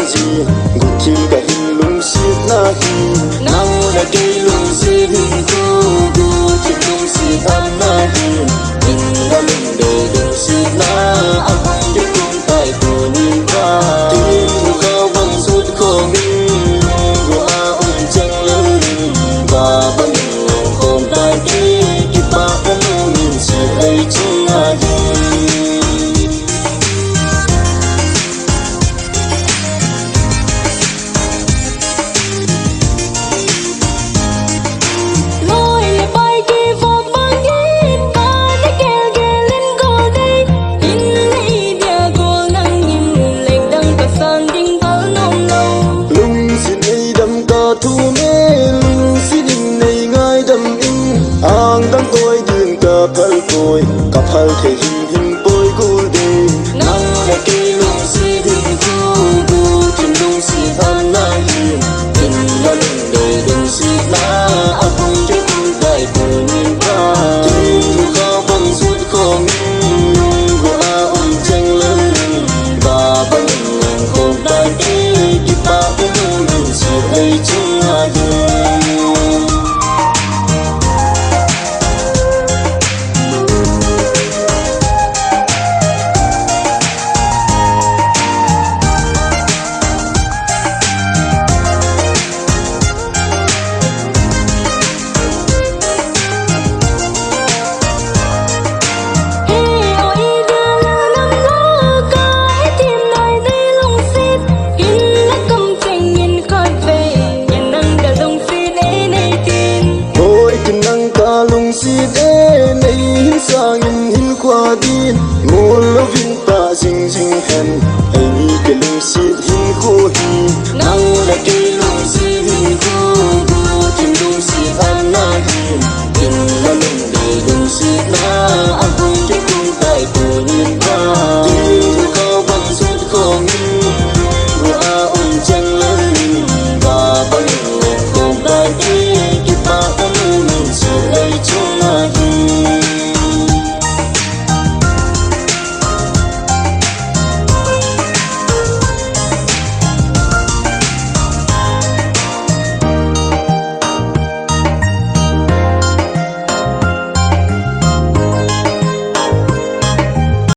gì gục chi cả hình lung xít na hi nắng là cây lung xít hình khu gu chi lung xít ăn na hi in đã lung để lung xít na áp cho cùng tại của nhìn ra tim khao bằng suốt khổ mi của ông chẳng lớn và bằng hồn tai đi kịp ba con nhìn sự ấy chính là gì tôi cặp hơi thể hình bôi gu đi nắng là cây lung xí hình gu chim lung xí than na hiền tình là lung đời lung xí na áp cho tôi đại của nhìn ra tim khó bằng suốt khó nghi của ông tranh lớn và bằng hồn đại đi kịp ba cái nhìn sự ấy chính là gì sang in qua đi một lối vinh ta dinh dinh hèn